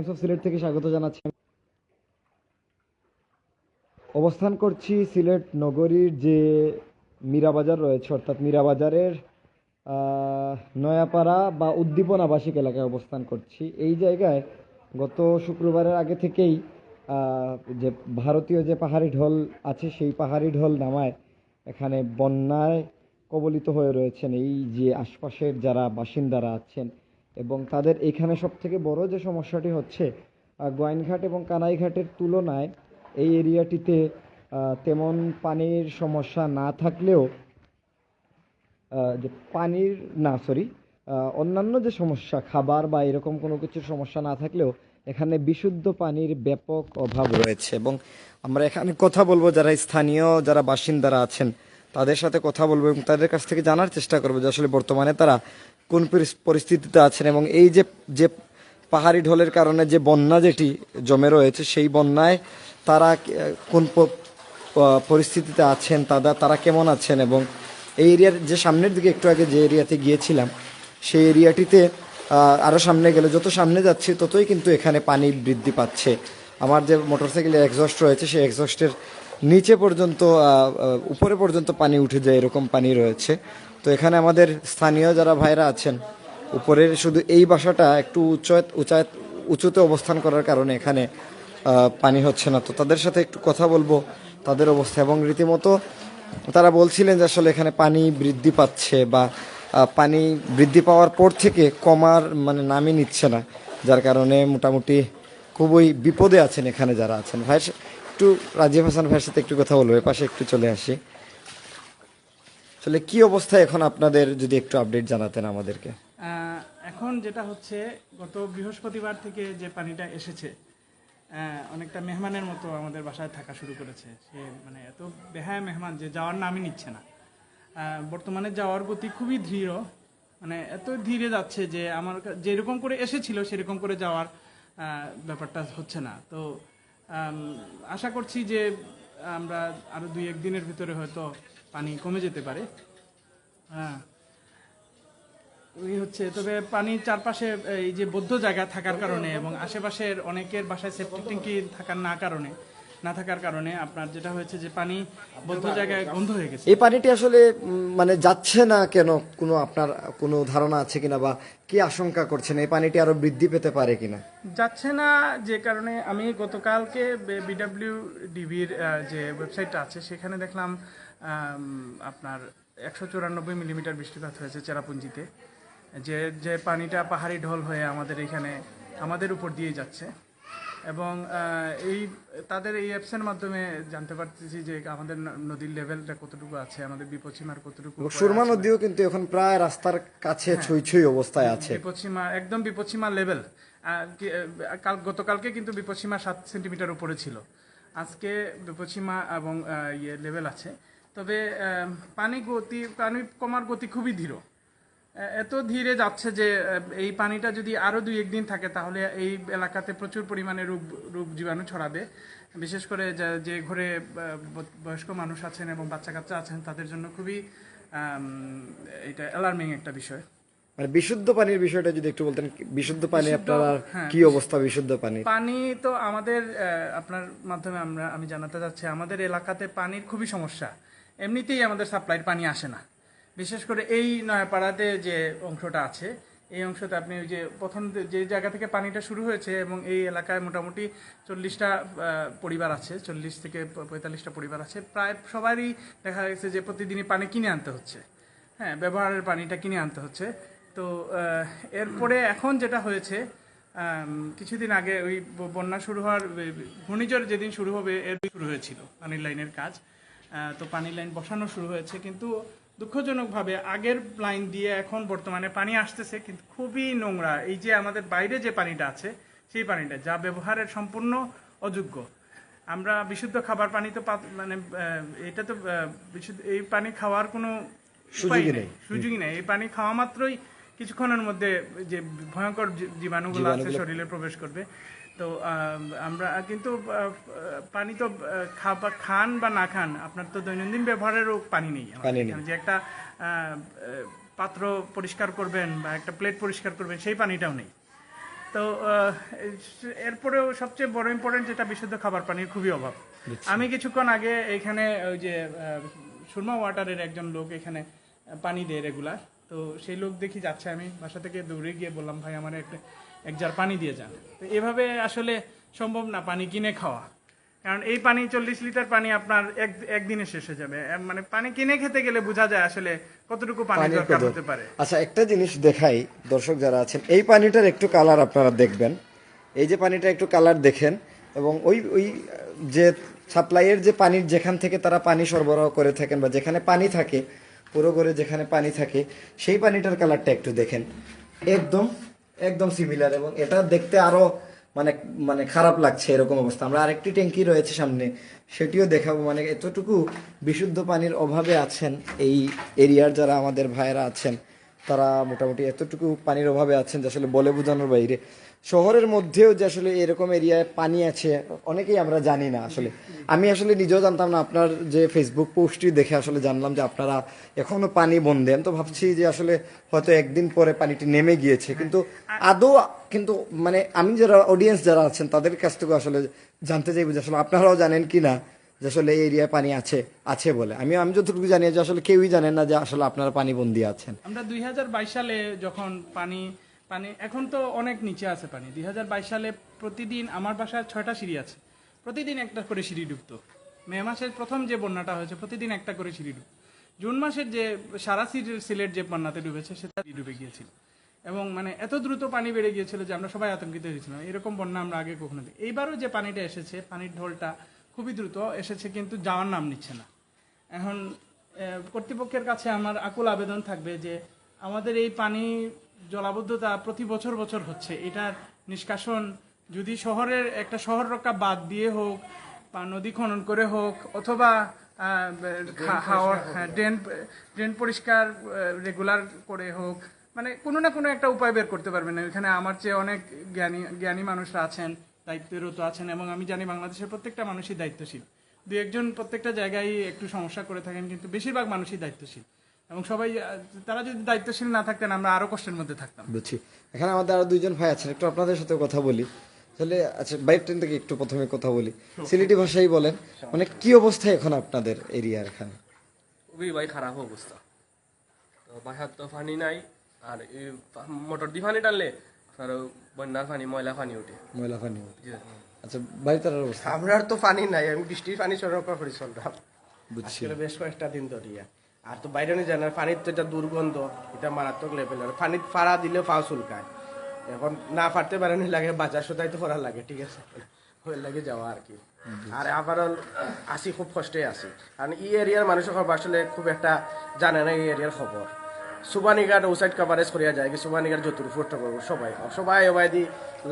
Times of Sylhet থেকে স্বাগত জানাচ্ছি। অবস্থান করছি সিলেট নগরীর যে মীরাবাজার রয়েছে, অর্থাৎ মীরাবাজারের নয়াপাড়া বা উদ্দীপনা আবাসিক এলাকায় অবস্থান করছি। এই জায়গায় গত শুক্রবারের আগে থেকেই যে ভারতীয় যে পাহাড়ি ঢল আছে, সেই পাহাড়ি ঢল নামায় এখানে বন্যায় কবলিত হয়ে রয়েছেন এই যে আশপাশের যারা বাসিন্দারা আছেন। এবং তাদের এখানে সবথেকে বড় যে সমস্যাটি হচ্ছে, গোয়াইনঘাট এবং কানাইঘাটের তুলনায় এই এরিয়াটিতে তেমন পানির সমস্যা না থাকলেও যে পানির না সরি অন্যান্য যে সমস্যা, খাবার বা এরকম কোনো কিছুর সমস্যা না থাকলেও এখানে বিশুদ্ধ পানির ব্যাপক অভাব রয়েছে। এবং আমরা এখানে কথা বলবো যারা স্থানীয় যারা বাসিন্দারা আছেন তাদের সাথে কথা বলবো এবং তাদের কাছ থেকে জানার চেষ্টা করবো যে আসলে বর্তমানে তারা কোন পরিস্থিতিতে আছেন এবং এই যে যে পাহাড়ি ঢলের কারণে যে বন্যা যেটি জমে রয়েছে সেই বন্যায় তারা কোন পরিস্থিতিতে আছেন, তারা কেমন আছেন। এবং এই এরিয়ার যে সামনের দিকে একটু আগে যে এরিয়াতে গিয়েছিলাম সেই এরিয়াটিতে আরও সামনে গেলে যত সামনে যাচ্ছি ততই কিন্তু এখানে পানি বৃদ্ধি পাচ্ছে। আমার যে মোটরসাইকেলের এক্সস্ট রয়েছে সেই এক্সস্টের নিচে পর্যন্ত উপরে পর্যন্ত পানি উঠে যায়, এরকম পানি রয়েছে। তো এখানে আমাদের স্থানীয় যারা ভাইরা আছেন, উপরের শুধু এই বাসাটা একটু উঁচুতে অবস্থান করার কারণে এখানে পানি হচ্ছে না। তো তাদের সাথে একটু কথা বলবো তাদের অবস্থা। এবং রীতিমতো তারা বলছিলেন যে আসলে এখানে পানি বৃদ্ধি পাচ্ছে বা পানি বৃদ্ধি পাওয়ার পর থেকে কমার মানে নামই নিচ্ছে না, যার কারণে মোটামুটি খুবই বিপদে আছেন এখানে যারা আছেন। ভাইয়ের একটু রাজীব হাসান ভাইয়ের সাথে একটু কথা বলবো, এ পাশে একটু চলে আসি। আসলে কি অবস্থা এখন আপনাদের, যদি একটু আপডেট জানাতেন আমাদেরকে। এখন যেটা হচ্ছে, গত বৃহস্পতিবার থেকে যে পানিটা এসেছে অনেকটা মেহমানের মতো আমাদের বাসায় থাকা শুরু করেছে। সে মানে এত বেহায়া মেহমান যে যাওয়ার নামই নিচ্ছে না। বর্তমানে যাওয়ার গতি খুবই ধীর, মানে এত ধীরে যাচ্ছে যে আমার যেরকম করে এসেছিল সেরকম করে যাওয়ার ব্যাপারটা হচ্ছে না। তো আশা করছি যে আমরা আরও 2-1 দিনের ভিতরে হয়তো পানি কমে যেতে পারে। ওই হচ্ছে, তবে পানির চারপাশে এই যে বদ্ধ জায়গা থাকার কারণে এবং আশেপাশের অনেকের বাসায় সেপ্টিক ট্যাঙ্কি না থাকার কারণে আপনার যেটা হয়েছে যে পানি বদ্ধ জায়গায় বন্ধ হয়ে গেছে। এই পানিটি আসলে মানে যাচ্ছে না কেন, কোনো আপনার কোনো ধারণা আছে কিনা বা কি আশঙ্কা করছেন এই পানিটি আরো বৃদ্ধি পেতে পারে কিনা? যাচ্ছে না যে কারণে আমি গতকালকে বিডব্লিউডিবির যে ওয়েবসাইটটা আছে সেখানে দেখলাম আপনার 194 মিলিমিটার বৃষ্টিপাত হয়েছে চেরাপুঞ্জিতে। যে পানিটা পাহাড়ি ঢল হয়ে আমাদের এখানে আমাদের উপর দিয়ে যাচ্ছে। এবং তাদের এই অ্যাপসের মাধ্যমে জানতে পারতেছি যে আমাদের নদীর লেভেলটা কতটুকু আছে, আমাদের বিপদসীমার কতটুকু। সুরমা নদীও কিন্তু এখন প্রায় রাস্তার কাছে ছুঁই ছুঁই অবস্থায় আছে, বিপদসীমা একদম বিপদসীমা লেভেল। গতকালকে কিন্তু বিপদসীমা 7 সেন্টিমিটার উপরে ছিল, আজকে বিপদসীমা এবং লেভেল আছে। তবে পানি কমার গতি খুবই ধীর, এত ধীরে যাচ্ছে যে এই পানিটা যদি আরও 2-1 দিন থাকে তাহলে এই এলাকাতে প্রচুর পরিমাণে রোগ জীবাণু ছড়াবে। বিশেষ করে যে ঘরে বয়স্ক মানুষ আছেন এবং বাচ্চা কাচ্চা আছেন তাদের জন্য খুবই এটা অ্যালার্মিং একটা বিষয়। মানে বিশুদ্ধ পানির বিষয়টা যদি একটু বলতেন, বিশুদ্ধ পানি আপনার কি অবস্থা? বিশুদ্ধ পানি তো আমাদের আপনার মাধ্যমে আমি জানাতে চাচ্ছি, আমাদের এলাকাতে পানির খুবই সমস্যা। এমনিতেই আমাদের সাপ্লাইয়ের পানি আসে না, বিশেষ করে এই নয়াপাড়াতে যে অংশটা আছে এই অংশতে আপনি ওই যে প্রথম যে জায়গা থেকে পানিটা শুরু হয়েছে এবং এই এলাকায় মোটামুটি 40টা পরিবার আছে, 40 থেকে 45টা পরিবার আছে। প্রায় সবারই দেখা গেছে যে প্রতিদিনই পানি কিনে আনতে হচ্ছে, হ্যাঁ, ব্যবহারের পানিটা কিনে আনতে হচ্ছে। তো এরপরে এখন যেটা হয়েছে, কিছুদিন আগে ওই বন্যা শুরু হওয়ার ঘূর্ণিঝড় যেদিন শুরু হবে এর শুরু হয়েছিল পানির লাইনের কাজ। তো পানির লাইন বসানো শুরু হয়েছে, কিন্তু দুঃখজনকভাবে আগের লাইন দিয়ে এখন বর্তমানে পানি আসতেছে কিন্তু খুবই নোংরা। এই যে আমাদের বাইরে যে পানিটা আছে সেই পানিটা যা ব্যবহারের সম্পূর্ণ অযোগ্য। আমরা বিশুদ্ধ খাবার পানি তো মানে এটা তো এই পানি খাওয়ার কোনো সুযোগই নেই। এই পানি খাওয়া মাত্রই কিছুক্ষণের মধ্যে যে ভয়ঙ্কর জীবাণুগুলো আছে শরীরে প্রবেশ করবে। তো আমরা কিন্তু পানি তো খান বা না খান, আপনার তো দৈনন্দিন ব্যবহারেরও পানি নেই। যে একটা পাত্র পরিষ্কার করবেন বা একটা প্লেট পরিষ্কার করবেন সেই পানিটাও নেই। তো এরপরেও সবচেয়ে বড় ইম্পর্টেন্ট যেটা বিশুদ্ধ খাবার পানির খুবই অভাব। আমি কিছুক্ষণ আগে এখানে ওই যে সুরমা ওয়াটারের একজন লোক এখানে পানি দেয় রেগুলার, তো সেই লোক দেখি যাচ্ছে, আমি বাসা থেকে দৌড়ে গিয়ে বললাম ভাই আমার এক জার পানি দিয়ে যান। তো এভাবে আসলে সম্ভব না পানি কিনে খাওয়া, কারণ এই পানি 40 লিটার পানি আপনার একদিনে শেষ হয়ে যাবে। মানে পানি কিনে খেতে গেলে বোঝা যায় আসলে কতটুকু পানি পানির দরকার কদর। হতে পারে। আচ্ছা, একটা জিনিস দেখাই দর্শক যারা আছেন, এই পানিটার একটু কালার আপনারা দেখবেন, এই যে পানিটা একটু কালার দেখেন, এবং ওই ওই যে সাপ্লাইয়ের যে পানির যেখান থেকে তারা পানি সরবরাহ করে থাকেন বা যেখানে পানি থাকে পুরো করে যেখানে পানি থাকে সেই পানিটার কালারটা একটু দেখেন, একদম একদম সিমিলার, এবং এটা দেখতে আরো মানে মানে খারাপ লাগছে এরকম অবস্থা। আমরা আরেকটি ট্যাঙ্কি রয়েছে সামনে, সেটিও দেখাবো। মানে এতটুকু বিশুদ্ধ পানির অভাবে আছেন এই এরিয়ার যারা আমাদের ভাইয়েরা আছেন, তারা মোটামুটি এতটুকু পানির অভাবে আছেন যে আসলে বলে বোঝানোর বাইরে। শহরের মধ্যেও যে আসলে এরকম এরিয়ায় পানি আছে অনেকেই আমরা জানি না। আসলে আমি আসলে নিজেও জানতাম না, আপনার যে ফেসবুক পোস্টটি দেখে আসলে জানলাম যে আপনারা এখনো পানি বন্ধ দেন। তো ভাবছি যে আসলে হয়তো একদিন পরে পানিটি নেমে গিয়েছে, কিন্তু আদৌ কিন্তু মানে আমি যারা অডিয়েন্স যারা আছেন তাদের কাছ থেকে আসলে জানতে চাইবো যে আসলে আপনারাও জানেন কি না যে আসলে এই এরিয়ায় পানি আছে বলে। আমি যতটুকু জানি যে আসলে কেউই জানেন না যে আসলে আপনারা পানি বন্দি আছেন। আমরা 2022 সালে যখন পানি এখন তো অনেক নিচে আছে পানি, 2022 সালে প্রতিদিন আমার বাসায় 6টা সিঁড়ি আছে, প্রতিদিন একটা করে সিঁড়ি ডুবতো। মে মাসের প্রথম যে বন্যাটা হয়েছে প্রতিদিন একটা করে সিঁড়ি ডুবতো। জুন মাসের যে সারা সিলেট যে বন্যাতে ডুবেছে সেটা ডুবে গিয়েছিল, এবং মানে এত দ্রুত পানি বেড়ে গিয়েছিল যে আমরা সবাই আতঙ্কিত হয়েছিলাম। এরকম বন্যা আমরা আগে কখনো দেখি। এইবারও যে পানিটা এসেছে, পানির ঢোলটা খুবই দ্রুত এসেছে, কিন্তু যাওয়ার নাম নিচ্ছে না। এখন কর্তৃপক্ষের কাছে আমার আকুল আবেদন থাকবে যে আমাদের এই পানি জলাবদ্ধতা প্রতি বছর হচ্ছে, এটার নিষ্কাশন যদি শহরের একটা শহর রক্ষা বাদ দিয়ে হোক বা নদী খনন করে হোক, অথবা ড্রেন পরিষ্কার রেগুলার করে হোক, মানে কোনো না কোনো একটা উপায় বের করতে পারবেন না। এখানে আমার চেয়ে অনেক জ্ঞানী মানুষরা আছেন, দায়িত্বরত আছেন, এবং আমি জানি বাংলাদেশের প্রত্যেকটা মানুষই দায়িত্বশীল। দু একজন প্রত্যেকটা জায়গায় একটু সমস্যা করে থাকেন, কিন্তু বেশিরভাগ মানুষই দায়িত্বশীল, এবং সবাই তারা যদি দায়িত্বশীল না থাকতেন আমরা আরো কষ্টের মধ্যে থাকতাম। বুঝছি। এখানে আমাদের আরো দুইজন ভাই আছেন, একটু আপনাদের সাথে কথা বলি তাহলে। আচ্ছা, বাইরের ট্রেন থেকে একটু প্রথমে কথা বলি, সিলেটি ভাষাই বলেন। মানে কি অবস্থা এখন আপনাদের এরিয়ার এখানে? খুবই ভাই খারাপ অবস্থা। তো বাসার তো পানি নাই, আর এই মোটর দিয়ে পানি টানলে আপনার বন্যার পানি, ময়লা পানি উঠে। ময়লা পানি। আচ্ছা, বাড়িতে অবস্থা? আমরার তো পানি নাই, আমি বৃষ্টির পানি সংরক্ষণ করে চললাম বুঝছি। আসলে বেশ কয়েকটা দিন ধরিয়া। আর তো বাইরে নিয়ে জানার পানির তো এটা দুর্গন্ধ, এটা মারাত্মক লেভেলের। পানির ফাড়া দিলেও পাও চুলকায়, এখন না ফাটতে পারেনি লাগে বাজার সদাই তো করার লাগে, ঠিক আছে, ওই লাগে যাওয়া আর কি। আর আবার আসি খুব কষ্টে আছি, কারণ এই এরিয়ার মানুষের খবর আসলে খুব একটা জানে না এই এরিয়ার খবর। সুবানীঘাট ও সাইড কাভারেজ করিয়া যায় কি, সুবানীঘাট যতুর ফুট সবাই সবাই দি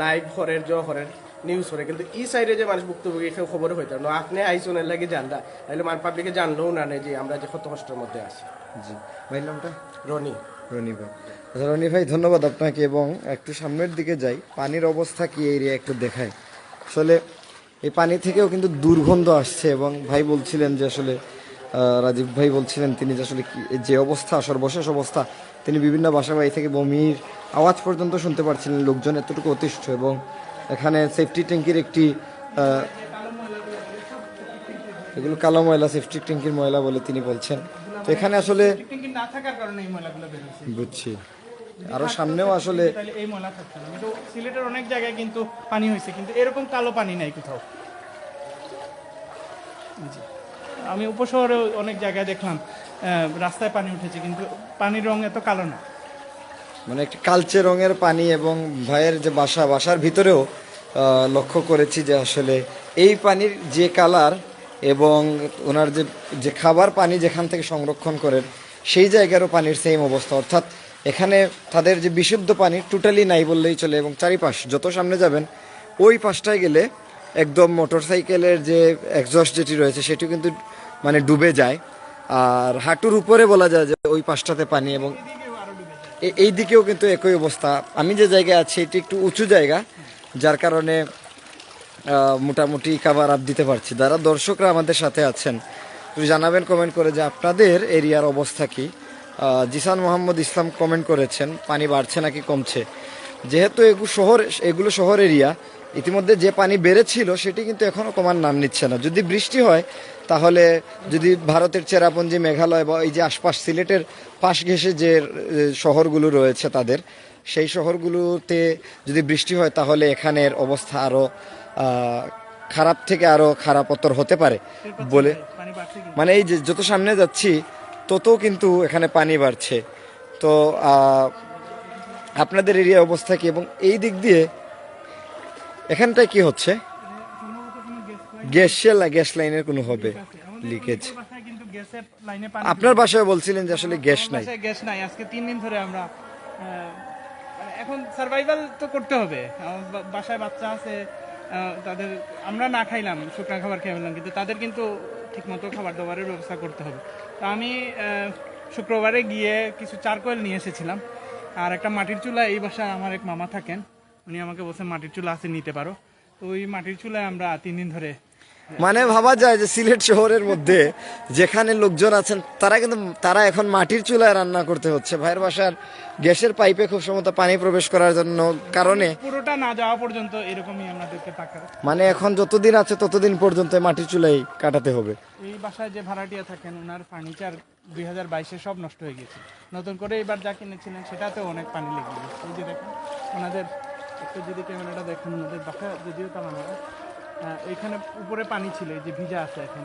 লাইভ করেন নিউজ করে, কিন্তু এই সাইডে যে মানুষ ভুক্তভোগী কেউ খবর হইতে না। আপনি আইসনের লাগে জানলা, তাহলে মান পাবলিকে জানলেও না যে আমরা যে কত কষ্টের মধ্যে আছি। জি, ভাই নামটা? রনি। রনি ভাই। আচ্ছা রনি ভাই, ধন্যবাদ আপনাকে। এবং একটু সামনের দিকে যাই, পানির অবস্থা কি এরিয়া একটু দেখাই। আসলে এই পানি থেকেও কিন্তু দুর্গন্ধ আসছে, এবং ভাই বলছিলেন যে আসলে রাজীব ভাই বলছিলেন তিনি যে আসলে যে অবস্থা, সর্বশেষ অবস্থা, তিনি বিভিন্ন বাসা বাড়ি থেকে বমির আওয়াজ পর্যন্ত শুনতে পারছিলেন, লোকজন এতটুকু অতিষ্ঠ। এবং এখানে সেফটি ট্যাঙ্কির একটি এগুলো কালো ময়লা, সেফটি ট্যাঙ্কির ময়লা বলে তিনি বলছেন। তো এখানে আসলে না থাকার কারণে এই ময়লাগুলো বের হচ্ছে। বুঝছি, আরো সামনেও আসলে তাহলে এই ময়লা থাকতো না। কিন্তু সিলেটের অনেক জায়গায় কিন্তু পানি হয়েছে, কিন্তু এরকম কালো পানি নাই কোথাও। জি। আমি উপশহরে অনেক জায়গায় দেখলাম রাস্তায় পানি উঠেছে, কিন্তু পানির রং এত কালো না, মানে একটি কালচে রঙের পানি। এবং ভাইয়ের যে বাসার ভিতরেও লক্ষ্য করেছি যে আসলে এই পানির যে কালার, এবং ওনার যে খাবার পানি যেখান থেকে সংরক্ষণ করেন সেই জায়গারও পানির সেম অবস্থা। অর্থাৎ এখানে তাদের যে বিশুদ্ধ পানি টোটালি নাই বললেই চলে। এবং চারিপাশ যত সামনে যাবেন ওই পাশটায় গেলে একদম মোটরসাইকেলের যে এক্সস্ট যেটি রয়েছে সেটি কিন্তু মানে ডুবে যায়, আর হাঁটুর উপরে বলা যায় যে ওই পাশটাতে পানি। এবং এই দিকেও কিন্তু একই অবস্থা। আমি যে জায়গায় আছি এটি একটু উঁচু জায়গা, যার কারণে মোটামুটি কাভার আপ দিতে পারছি। যারা দর্শকরা আমাদের সাথে আছেন একটু জানাবেন কমেন্ট করে যে আপনাদের এরিয়ার অবস্থা কি। জিসান মোহাম্মদ ইসলাম কমেন্ট করেছেন পানি বাড়ছে নাকি কমছে। যেহেতু এগুলো শহর এরিয়া, ইতিমধ্যে যে পানি বেড়েছিল সেটি কিন্তু এখনো কমার নাম নিচ্ছে না। যদি বৃষ্টি হয় তাহলে, যদি ভারতের চেরাপুঞ্জি, মেঘালয় বা এই যে আশপাশ সিলেটের পাশ ঘেঁষে যে শহরগুলো রয়েছে তাদের, সেই শহরগুলোতে যদি বৃষ্টি হয় তাহলে এখানের অবস্থা আরও খারাপ থেকে আরও খারাপতর হতে পারে বলে, পানি বাড়ছে কিন্তু। মানে এই যে যত সামনে যাচ্ছি তত কিন্তু এখানে পানি বাড়ছে। তো আপনাদের এরিয়ার অবস্থা কি, এবং এই দিক দিয়ে এখানটায় কি হচ্ছে? সম্ভবত কোনো গ্যাস গ্যাস লাইনের কোনো হবে আমাদের লিকেজ? অনেকের বাসায় কিন্তু গ্যাসের লাইনে পানি আপনার বাসায় বলছিলেন যে আসলে গ্যাস নাই। বাসায় গ্যাস নাই, আজকে 3 দিন ধরে আমরা মানে এখন সার্ভাইভাল তো করতে হবে। আমার বাসায় বাচ্চা আছে, তাদের আমরা না খাইলাম, শুকনা খাবার খেয়ে ফেললাম, কিন্তু তাদের কিন্তু ঠিকমতো খাবার দাবারের ব্যবস্থা করতে হবে। তো আমি শুক্রবারে গিয়ে কিছু চারকোল নিয়ে এসেছিলাম, আর একটা মাটির চুলা। এই বাসায় আমার এক মামা থাকেন, উনি আমাকে বলছেন মাটির চুলা আছে, নিতে পারো। তো ওই মাটির চুলায় আমরা 3 দিন ধরে মানে ভাবা যায় যে সিলেট শহরের মধ্যে যেখানে লোকজন আছেন তারা এখন মাটির চুলায় রান্না করতে হচ্ছে। ভাইয়ের বাসার গ্যাসের পাইপে খুব সম্ভবত পানি প্রবেশ করার জন্য কারণে, পুরোটা না যাওয়া পর্যন্ত এরকমই আমাদেরকে তাকার। মানে এখন যতদিন আছে ততদিন পর্যন্ত মাটির চুলাই কাটাতে হবে। এই বাসায় যে ভাড়াটিয়া থাকেন, ওনার ফার্নিচার 2022-এ সব নষ্ট হয়ে গেছে। নতুন করে এবার যা কিনেছিলেন সেটাতেও অনেক পানি লেগে গেছে। এই যে দেখেন ওনাদের, একটু যদি ক্যামেরাটা দেখেন, ওনাদের বাসা যদিও তালানো, এখানে উপরে পানি ছিল, এই যে ভিজা আছে, এখন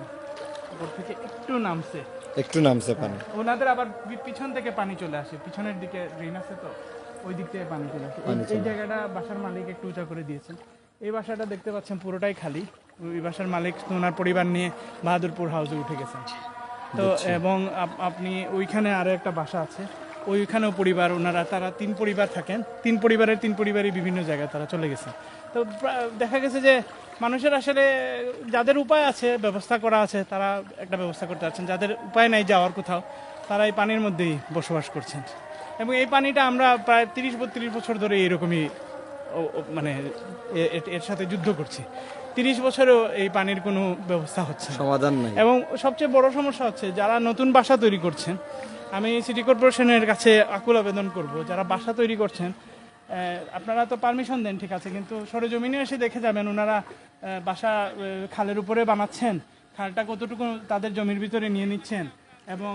উপর থেকে একটু নামছে পানি। ওনাদের আবার পিছন থেকে পানি চলে আসে, পিছনের দিকে ড্রেন আছে, তো ওই দিক থেকে পানি চলে আসে। এই জায়গাটা বাসার মালিক একটু উঁচা করে দিয়েছেন। এই বাসাটা দেখতে পাচ্ছেন পুরোটাই খালি। ওই বাসার মালিক ওনার পরিবার নিয়ে বাহাদুরপুর হাউসে উঠে গেছেন। তো এবং আপনি ওইখানে আরো একটা বাসা আছে, ওইখানেও পরিবার, ওনারা তারা 3 পরিবার থাকেন, 3 পরিবারই বিভিন্ন জায়গায় তারা চলে গেছে। তো দেখা গেছে যে মানুষের আসলে যাদের উপায় আছে, ব্যবস্থা করা আছে, তারা একটা ব্যবস্থা করতে পারছেন। যাদের উপায় নাই যাওয়ার কোথাও, তারা এই পানির মধ্যেই বসবাস করছেন। এবং এই পানিটা আমরা প্রায় 30-32 বছর ধরে এরকমই মানে এর সাথে যুদ্ধ করছি। 30 বছরেও এই পানির কোনো ব্যবস্থা হচ্ছে না, সমাধান নাই। এবং সবচেয়ে বড় সমস্যা হচ্ছে যারা নতুন বাসা তৈরি করছেন। আমি সিটি কর্পোরেশনের কাছে আকুল আবেদন করব, যারা বাসা তৈরি করছেন, আপনারা তো পারমিশন দেন, ঠিক আছে, কিন্তু সরেজমিনে এসে দেখে যাবেন ওনারা বাসা খালের উপরে বানাচ্ছেন, খালটা কতটুকু তাদের জমির ভিতরে নিয়ে নিচ্ছেন। এবং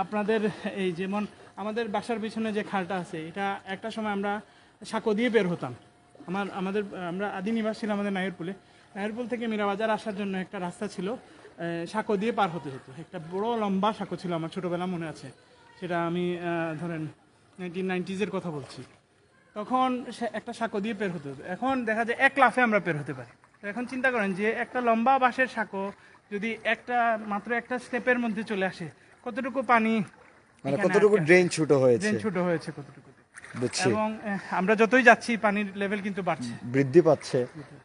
আপনাদের এই যেমন আমাদের বাসার পিছনে যে খালটা আছে, এটা একটা সময় আমরা সাঁকো দিয়ে বের হতাম। আমরা আদি নিবাস ছিল আমাদের নাইরপুল থেকে মীরাবাজার আসার জন্য একটা রাস্তা ছিল, সাঁকো দিয়ে পার হতে হতো। একটা বড় লম্বা সাঁকো ছিল, আমার ছোটবেলা মনে আছে, সেটা আমি ধরেন 1990s-এর কথা বলছি। তখন একটা সাঁকো দিয়ে বের হতে হতো। এখন দেখা যায় 1 লাফে আমরা বের হতে পারি। তো এখন চিন্তা করেন যে একটা লম্বা বাঁশের সাঁকো যদি মাত্র একটা স্টেপের মধ্যে চলে আসে, কতটুকু পানি, মানে কতটুকু ড্রেন ছোট হয়েছে কতটুকু। বুঝছি। এবং আমরা যতই যাচ্ছি পানির লেভেল কিন্তু বাড়ছে, বৃদ্ধি পাচ্ছে,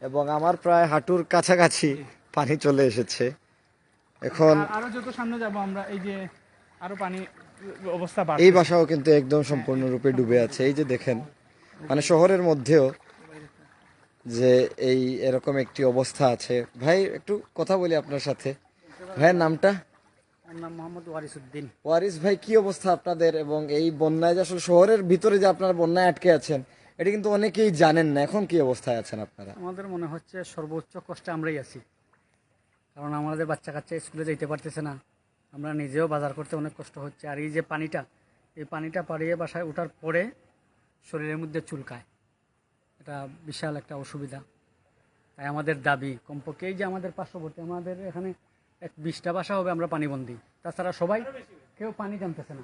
এবং আমার প্রায় হাঁটুর কাছাকাছি পানি চলে এসেছে এখন। আরো যত সামনে যাব আমরা, এই যে আরো পানি অবস্থা বাড়ছে। এই বাসাও কিন্তু একদম সম্পূর্ণরূপে ডুবে আছে। এই যে দেখেন, মানে শহরের মধ্যেও যে এই এরকম একটি অবস্থা আছে। ভাই একটু কথা বলি আপনার সাথে। ভাইয়ের নামটা? আমার নাম মোহাম্মদ ওয়ারিসউদ্দিন। ওয়ারিস ভাই, কি অবস্থা আপনাদের? এবং এই বন্যায় যে আসলে শহরের ভিতরে যে আপনারা বন্যায় আটকে আছেন, এটা কিন্তু অনেকেই জানেন না, এখন কি অবস্থায় আছেন আপনারা? আমাদের মনে হচ্ছে সর্বোচ্চ কষ্টে আমরাই আছি, কারণ আমাদের বাচ্চা কাচ্চা স্কুলে যেতে পারতেছে না, আমরা নিজেও বাজার করতে অনেক কষ্ট হচ্ছে। আর এই যে এই পানিটা পাড়িয়ে বাসায় ওঠার পরে শরীরের মধ্যে চুলকায়, এটা বিশাল একটা অসুবিধা। তাই আমাদের দাবি, কমপক্ষে এই যে আমাদের পার্শ্ববর্তী, আমাদের এখানে 20টা বাসা হবে আমরা পানিবন্দী, তাছাড়া সবাই কেউ পানি জানতেছে না।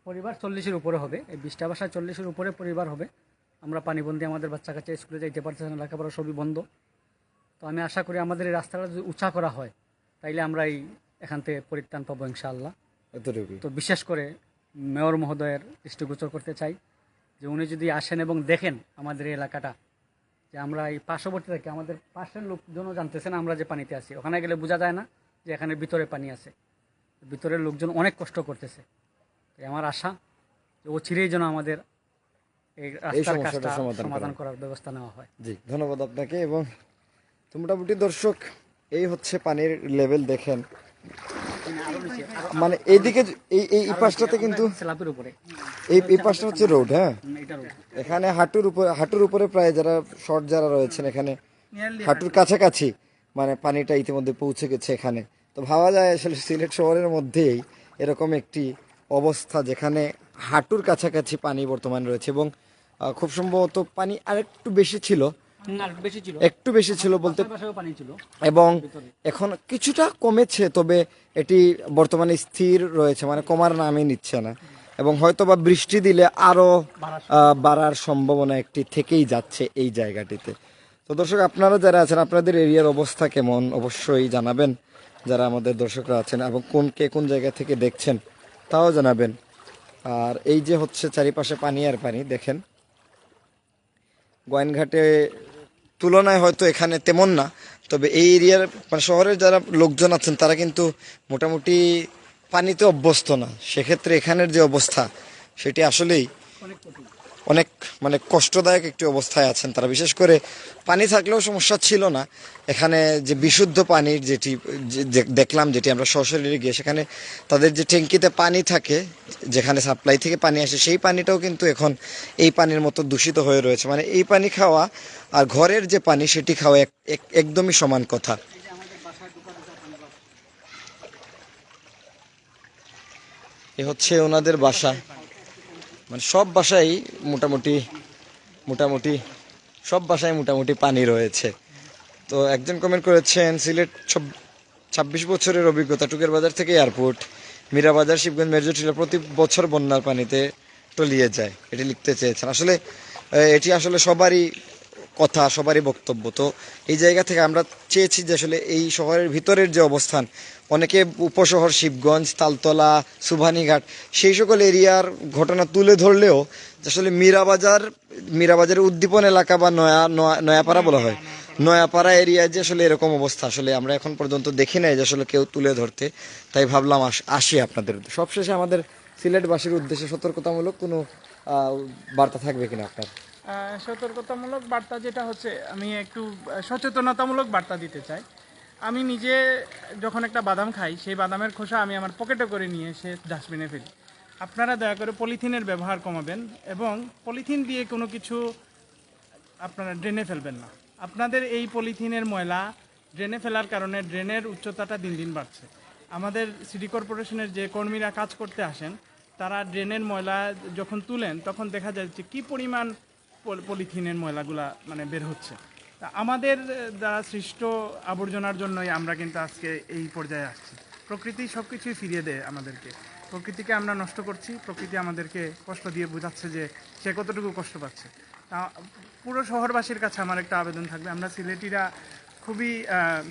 পরিবার 40-এর উপরে হবে, এই 20টা বাসায় 40-এর উপরে পরিবার হবে। আমরা পানিবন্দী, আমাদের বাচ্চা কাচ্চা স্কুলে যাইতে পারতেছে না, লেখাপড়া সবই বন্ধ। তো আমি আশা করি আমাদের এই রাস্তাটা যদি উঁচা করা হয়, তাইলে আমরা এখান থেকে পরিত্রাণ পাবো ইনশাআল্লাহ। এতটুকু। তো বিশেষ করে মেয়র মহোদয়ের দৃষ্টিগোচর করতে চাই যে উনি যদি আসেন এবং দেখেন আমাদের এই এলাকাটা, যে আমরা এই পার্শ্ববর্তী থেকে আমাদের পাশের লোকজনও জানতেছে না আমরা যে পানিতে আছি। ওখানে গেলে বোঝা যায় না যে এখানে ভিতরে পানি আছে, ভিতরের লোকজন অনেক কষ্ট করতেছে। তাই আমার আশা যে ও চিরেই যেন আমাদের এই রাস্তার কাজটা সমাধান করার ব্যবস্থা নেওয়া হয়। জি, ধন্যবাদ আপনাকে। এবং তো মোটামুটি দর্শক, এই হচ্ছে পানির লেভেল দেখেন, মানে এইদিকে এই পাশটাতে কিন্তু স্ল্যাবের উপরে এই পাশটা হচ্ছে রোড, হ্যাঁ। এটা road। এখানে হাঁটুর উপরে প্রায় যারা শর্ট যারা রয়েছেন এখানে নিয়ারলি হাঁটুর কাছাকাছি মানে পানিটা ইতিমধ্যে পৌঁছে গেছে এখানে। তো ভাবা যায় আসলে সিলেট শহরের মধ্যেই এরকম একটি অবস্থা যেখানে হাঁটুর কাছাকাছি পানি বর্তমানে রয়েছে এবং খুব সম্ভবত পানি আরেকটু বেশি ছিল, আর বেশি ছিল, একটু বেশি ছিল বলতে, পাশেও পানি ছিল। এবং এখন কিছুটা কমেছে, তবে এটি বর্তমানে স্থির রয়েছে, মানে কমার নামই নিচ্ছে না এবং হয়তো বা বৃষ্টি দিলে আরো বাড়ার সম্ভাবনা একটি থেকেই যাচ্ছে এই জায়গাটিতে। তো দর্শক, আপনারা যারা আছেন আপনাদের এরিয়ার অবস্থা কেমন অবশ্যই জানাবেন, যারা আমাদের দর্শকরা আছেন, এবং কোন জায়গা থেকে দেখছেন তাও জানাবেন। আর এই যে হচ্ছে চারিপাশে পানি আর পানি, দেখেন গোয়াইনঘাটে তুলনায় হয়তো এখানে তেমন না, তবে এই এরিয়ার মানে শহরের যারা লোকজন আছেন তারা কিন্তু মোটামুটি পানিতে অভ্যস্ত না। সেক্ষেত্রে এখানের যে অবস্থা সেটি আসলেই অনেক মানে কষ্টদায়ক একটি অবস্থায় আছেন তারা। বিশেষ করে পানি থাকলেও সমস্যা ছিল না, এখানে যে বিশুদ্ধ পানির যেটি দেখলাম, যেটি আমরা সরাসরি গিয়ে সেখানে তাদের যে ট্যাঙ্কিতে পানি থাকে, যেখানে সাপ্লাই থেকে পানি আসে, সেই পানিটাও কিন্তু এখন এই পানির মতো দূষিত হয়ে রয়েছে। মানে এই পানি খাওয়া আর ঘরের যে পানি সেটি খাওয়া একদমই সমান কথা। এ হচ্ছে ওনাদের বাসা, মানে সব বাসায় মোটামুটি সব বাসায় মোটামুটি পানি রয়েছে। তো একজন কমেন্ট করেছেন, সিলেট 26 বছরের অভিজ্ঞতা, টুকের বাজার থেকে এয়ারপোর্ট, মীরাবাজার, শিবগঞ্জ, মেজরটিলা প্রতি বছর বন্যার পানিতে তলিয়ে যায়, এটি লিখতে চেয়েছেন। আসলে এটি আসলে সবারই কথা, সবারই বক্তব্য। তো এই জায়গা থেকে আমরা চেয়েছি যে আসলে এই শহরের ভিতরের যে অবস্থান, অনেকে উপশহর শিবগঞ্জ, তালতলা, সুভানীঘাট সেই সকল এরিয়ার ঘটনা তুলে ধরলেও আসলে মীরাবাজারের উদ্দীপন এলাকা বা নয়াপাড়া বলা হয়, নয়াপাড়া এরিয়ায় যে আসলে এরকম অবস্থা আসলে আমরা এখন পর্যন্ত দেখি নাই যে আসলে কেউ তুলে ধরতে। তাই ভাবলাম আসি আপনাদের। সবশেষে আমাদের সিলেটবাসীর উদ্দেশ্যে সতর্কতামূলক কোনো বার্তা থাকবে কিনা আপনার? সতর্কতামূলক বার্তা যেটা হচ্ছে, আমি একটু সচেতনতামূলক বার্তা দিতে চাই। আমি নিজে যখন একটা বাদাম খাই, সেই বাদামের খোসা আমি আমার পকেটে করে নিয়ে এসে ডাস্টবিনে ফেলি। আপনারা দয়া করে পলিথিনের ব্যবহার কমাবেন এবং পলিথিন দিয়ে কোনো কিছু আপনারা ড্রেনে ফেলবেন না। আপনাদের এই পলিথিনের ময়লা ড্রেনে ফেলার কারণে ড্রেনের উচ্চতাটা দিন দিন বাড়ছে। আমাদের সিটি কর্পোরেশনের যে কর্মীরা কাজ করতে আসেন, তারা ড্রেনের ময়লা যখন তুলেন তখন দেখা যায় যে কী পরিমাণ পলিথিনের ময়লাগুলা মানে বের হচ্ছে। তা আমাদের দ্বারা সৃষ্ট আবর্জনার জন্যই আমরা কিন্তু আজকে এই পর্যায়ে আসছি। প্রকৃতি সব কিছুই ফিরিয়ে দেয় আমাদেরকে। প্রকৃতিকে আমরা নষ্ট করছি, প্রকৃতি আমাদেরকে কষ্ট দিয়ে বোঝাচ্ছে যে সে কতটুকু কষ্ট পাচ্ছে। তা পুরো শহরবাসীর কাছে আমার একটা আবেদন থাকবে, আমরা সিলেটিরা খুবই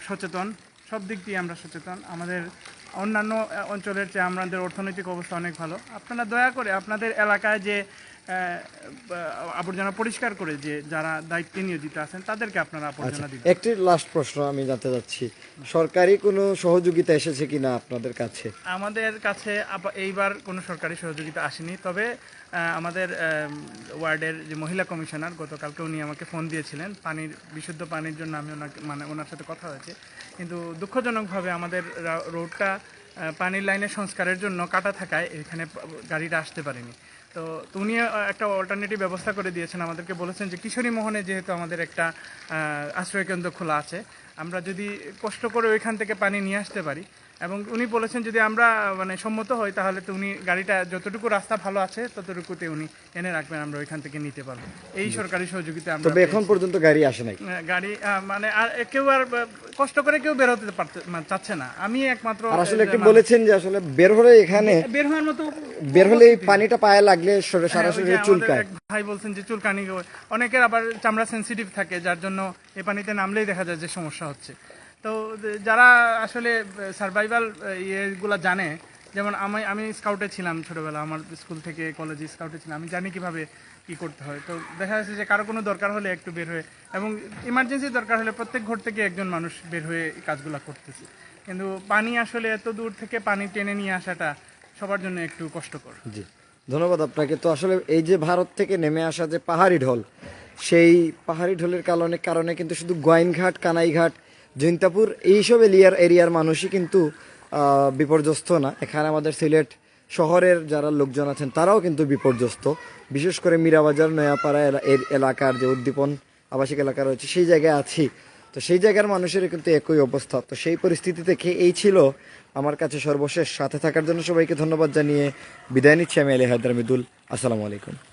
সচেতন, সব দিক দিয়ে আমরা সচেতন। আমাদের অন্যান্য অঞ্চলের চেয়ে আমাদের অর্থনৈতিক অবস্থা অনেক ভালো। আপনারা দয়া করে আপনাদের এলাকায় যে আবর্জনা পরিষ্কার করে যে যারা দায়িত্বে নিয়োজিত আছেন তাদেরকে আপনারা আবর্জনা দিবেন। একটি লাস্ট প্রশ্ন আমি জানতে চাচ্ছি, সরকারি কোনো সহযোগিতা এসেছে কিনা আপনাদের কাছে? আমাদের কাছে এইবার কোনো সরকারি সহযোগিতা আসেনি, তবে আমাদের ওয়ার্ডের যে মহিলা কমিশনার গতকালকে উনি আমাকে ফোন দিয়েছিলেন বিশুদ্ধ পানির জন্য। আমি ওনার সাথে কথা হয়েছে, কিন্তু দুঃখজনকভাবে আমাদের রোডটা পানির লাইনের সংস্কারের জন্য কাটা থাকায় এখানে গাড়িটা আসতে পারেনি। তো উনি একটা অল্টারনেটিভ ব্যবস্থা করে দিয়েছেন, আমাদেরকে বলেছেন যে কিশোরী মোহনে যেহেতু আমাদের একটা আশ্রয়কেন্দ্র খোলা আছে, আমরা যদি কষ্ট করে ওইখান থেকে পানি নিয়ে আসতে পারি, এবং উনি বলেছেন যদি আমরা মানে সম্মত হই তাহলে তো উনি গাড়িটা যতটুকু রাস্তা ভালো আছে ততটুকুতে উনি এনে রাখবেন, আমরা ওইখান থেকে নিতে পারবো। এই সরকারি সহযোগিতা আমরা তবে এখন পর্যন্ত গাড়ি আসে নাই। গাড়ি মানে আর কেউ আর কষ্ট করে কেউ বের হতে চাচ্ছে না। আমি একমাত্র আর আসলে একটু বলেছেন যে আসলে বের হলে এখানে বের হওয়ার মতো বের হলে এই পানিটা পায়ে লাগলে সরাসরি চুলকায়। ভাই বলছেন যে চুলকানি, অনেকের আবার চামড়া সেন্সিটিভ থাকে, যার জন্য এই পানিতে নামলেই দেখা যায় যে সমস্যা হচ্ছে। তো যারা আসলে সার্ভাইভাল ইয়েগুলো জানে, যেমন আমি স্কাউটে ছিলাম ছোটোবেলা, আমার স্কুল থেকে কলেজে স্কাউটে ছিলাম, আমি জানি কিভাবে কি করতে হয়। তো দেখা যাচ্ছে যে কারো কোনো দরকার হলে একটু বের হয়ে, এবং ইমার্জেন্সি দরকার হলে প্রত্যেক ঘর থেকে একজন মানুষ বের হয়ে এই কাজগুলো করতেছে। কিন্তু পানি আসলে এত দূর থেকে পানি টেনে নিয়ে আসাটা সবার জন্য একটু কষ্টকর। জি, ধন্যবাদ আপনাকে। তো আসলে এই যে ভারত থেকে নেমে আসা যে পাহাড়ি ঢল, সেই পাহাড়ি ঢলের কারণে কিন্তু শুধু গোয়াইনঘাট, কানাইঘাট, জৈন্তাপুর এইসব এরিয়ার মানুষই কিন্তু বিপর্যস্ত না, এখানে আমাদের সিলেট শহরের যারা লোকজন আছেন তারাও কিন্তু বিপর্যস্ত। বিশেষ করে মীরাবাজার নয়াপাড়া এর এলাকার যে উদ্দীপন আবাসিক এলাকা রয়েছে সেই জায়গায় আছি, তো সেই জায়গার মানুষের কিন্তু একই অবস্থা। তো সেই পরিস্থিতি থেকে এই ছিল আমার কাছে সর্বশেষ। সাথে থাকার জন্য সবাইকে ধন্যবাদ জানিয়ে বিদায় নিচ্ছি। আমি আলী হায়দার মৃদুল। আসসালামু আলাইকুম।